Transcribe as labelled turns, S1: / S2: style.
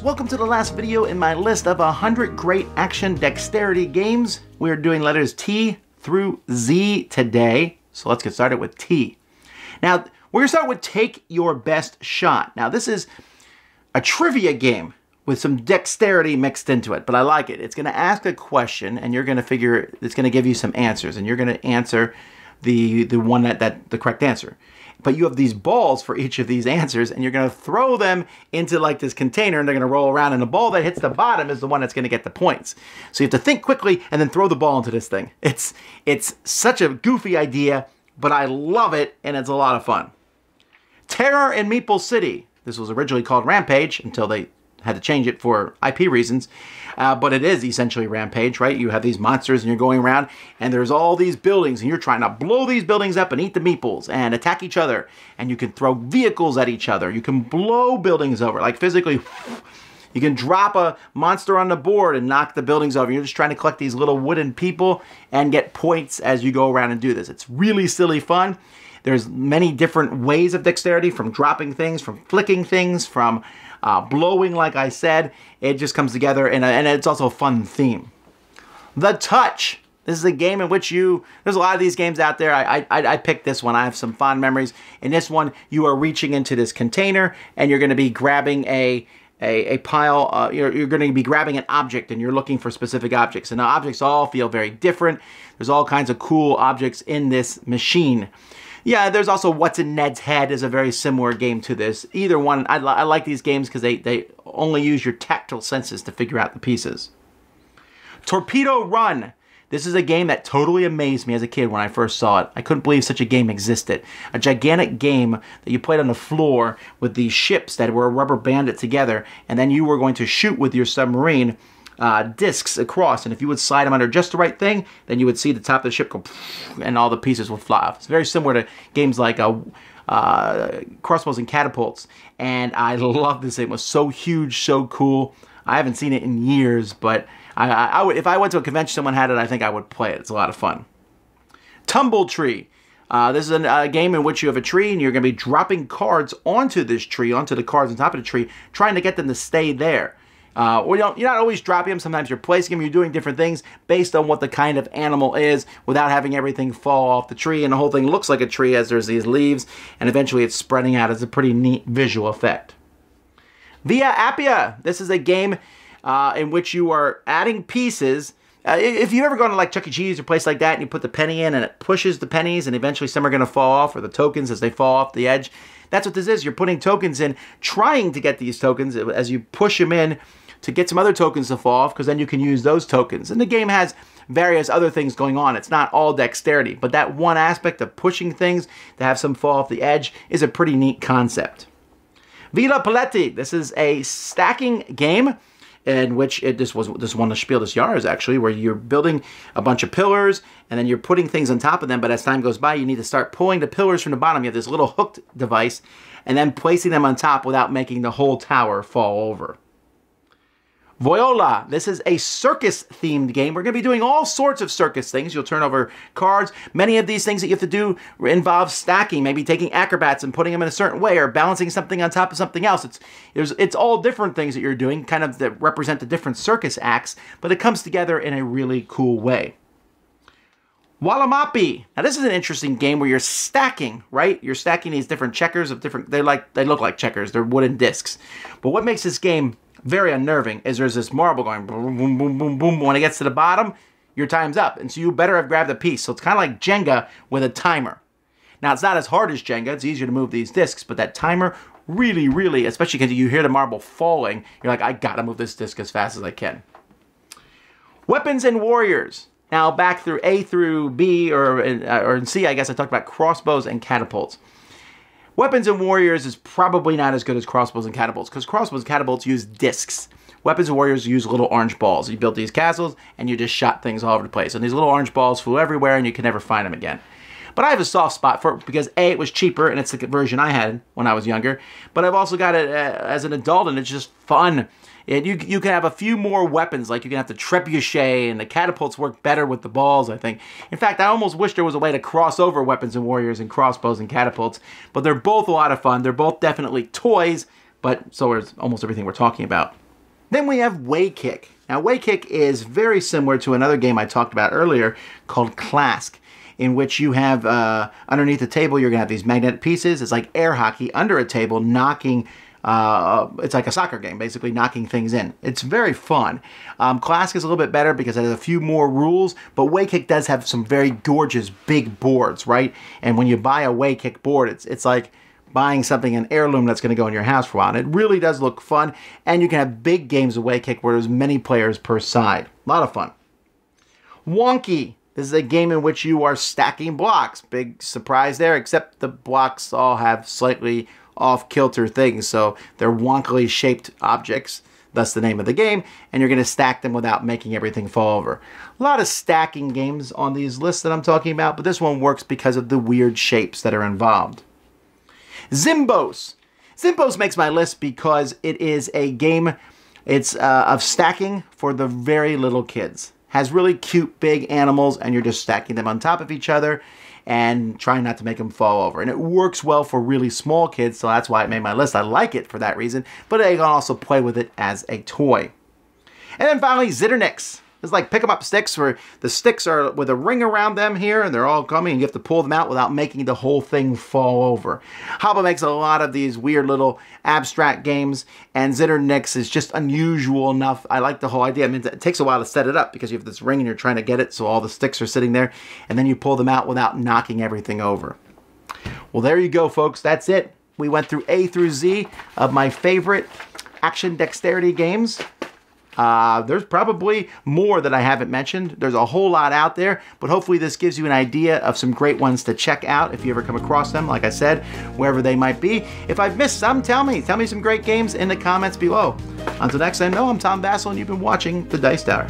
S1: folks, welcome to the last video in my list of 100 Great Action Dexterity Games. We're doing letters T through Z today, so let's get started with T. Now, we're going to start with Take Your Best Shot. Now, this is a trivia game with some dexterity mixed into it, but I like it. It's going to ask a question, and you're going to figure, it's going to give you some answers, and you're going to answer the one the correct answer. But you have these balls for each of these answers, and you're going to throw them into like this container, and they're going to roll around, and the ball that hits the bottom is the one that's going to get the points. So you have to think quickly and then throw the ball into this thing. It's such a goofy idea, but I love it, and it's a lot of fun. Terror in Meeple City. This was originally called Rampage until they had to change it for IP reasons, but it is essentially Rampage, right? You have these monsters and you're going around and there's all these buildings and you're trying to blow these buildings up and eat the meeples and attack each other, and you can throw vehicles at each other. You can blow buildings over, like physically. You can drop a monster on the board and knock the buildings over. You're just trying to collect these little wooden people and get points as you go around and do this. It's really silly fun. There's many different ways of dexterity, from dropping things, from flicking things, from blowing, like I said. It just comes together, and it's also a fun theme. The Touch. This is a game in which there's a lot of these games out there. I picked this one. I have some fond memories. In this one, you are reaching into this container, and you're going to be grabbing a pile, you're going to be grabbing an object, and you're looking for specific objects. And the objects all feel very different. There's all kinds of cool objects in this machine. Yeah, there's also What's in Ned's Head is a very similar game to this. Either one, I like these games because they only use your tactile senses to figure out the pieces. Torpedo Run. This is a game that totally amazed me as a kid when I first saw it. I couldn't believe such a game existed. A gigantic game that you played on the floor with these ships that were rubber banded together, and then you were going to shoot with your submarine discs across, and if you would slide them under just the right thing, then you would see the top of the ship go and all the pieces would fly off. It's very similar to games like Crossbows and Catapults, and I love this. It was so huge, so cool. I haven't seen it in years, but I would, if I went to a convention someone had it, I think I would play it. It's a lot of fun. Tumble Tree. This is a game in which you have a tree and you're going to be dropping cards onto this tree, onto the cards on top of the tree, trying to get them to stay there. You're not always dropping them. Sometimes you're placing them. You're doing different things based on what the kind of animal is without having everything fall off the tree. And the whole thing looks like a tree as there's these leaves. And eventually it's spreading out. It's a pretty neat visual effect. Via Appia. This is a game in which you are adding pieces. If you've ever gone to like Chuck E. Cheese or a place like that and you put the penny in and it pushes the pennies and eventually some are going to fall off, or the tokens as they fall off the edge. That's what this is. You're putting tokens in, trying to get these tokens as you push them in to get some other tokens to fall off, because then you can use those tokens. And the game has various other things going on. It's not all dexterity, but that one aspect of pushing things to have some fall off the edge is a pretty neat concept. Villa Paletti. This is a stacking game in which this won the Spiel des Jahres, actually, where you're building a bunch of pillars and then you're putting things on top of them, but as time goes by, you need to start pulling the pillars from the bottom. You have this little hooked device and then placing them on top without making the whole tower fall over. Voyola. This is a circus-themed game. We're going to be doing all sorts of circus things. You'll turn over cards. Many of these things that you have to do involve stacking, maybe taking acrobats and putting them in a certain way, or balancing something on top of something else. It's all different things that you're doing, kind of that represent the different circus acts, but it comes together in a really cool way. Wallamapi. Now this is an interesting game where you're stacking, right? You're stacking these different checkers of different, they look like checkers. They're wooden discs. But what makes this game very unnerving is there's this marble going boom, boom, boom, boom, boom. When it gets to the bottom, your time's up. And so you better have grabbed a piece. So it's kind of like Jenga with a timer. Now, it's not as hard as Jenga. It's easier to move these discs. But that timer really, really, especially because you hear the marble falling, you're like, I got to move this disc as fast as I can. Weapons and Warriors. Now, back through A through B, or in C, I guess I talked about crossbows and catapults. Weapons and Warriors is probably not as good as Crossbows and Catapults, because Crossbows and Catapults use discs. Weapons and Warriors use little orange balls. You built these castles, and you just shot things all over the place. And these little orange balls flew everywhere, and you can never find them again. But I have a soft spot for it, because A, it was cheaper, and it's the version I had when I was younger. But I've also got it as an adult, and it's just fun. And you can have a few more weapons, like you can have the trebuchet, and the catapults work better with the balls, I think. In fact, I almost wish there was a way to cross over Weapons and Warriors and Crossbows and Catapults, but they're both a lot of fun. They're both definitely toys, but so is almost everything we're talking about. Then we have Way Kick. Now, Way Kick is very similar to another game I talked about earlier called Clask, in which you have underneath the table, you're going to have these magnetic pieces. It's like air hockey under a table, knocking. It's like a soccer game, basically knocking things in. It's very fun. Clask is a little bit better because it has a few more rules, but Way Kick does have some very gorgeous big boards, right? And when you buy a Way Kick board, it's like buying something, an heirloom that's going to go in your house for a while. And it really does look fun, and you can have big games of Way Kick where there's many players per side. A lot of fun. Wonky. This is a game in which you are stacking blocks. Big surprise there, except the blocks all have slightly off-kilter things, so they're wonkily shaped objects. That's the name of the game, and you're going to stack them without making everything fall over. A lot of stacking games on these lists that I'm talking about, but this one works because of the weird shapes that are involved. Zimbos. Zimbos makes my list because it is a game, it's of stacking for the very little kids. Has really cute big animals, and you're just stacking them on top of each other and trying not to make them fall over. And it works well for really small kids, so that's why it made my list. I like it for that reason, but I can also play with it as a toy. And then finally, Zitternix. It's like pick 'em up sticks where the sticks are with a ring around them here and they're all coming and you have to pull them out without making the whole thing fall over. Haba makes a lot of these weird little abstract games, and Zitternix is just unusual enough. I like the whole idea. I mean, it takes a while to set it up because you have this ring and you're trying to get it so all the sticks are sitting there, and then you pull them out without knocking everything over. Well, there you go, folks. That's it. We went through A through Z of my favorite action dexterity games. There's probably more that I haven't mentioned. There's a whole lot out there, but hopefully this gives you an idea of some great ones to check out if you ever come across them, like I said, wherever they might be. If I've missed some, tell me some great games in the comments below. Until next time, I'm Tom Vasel, and you've been watching The Dice Tower.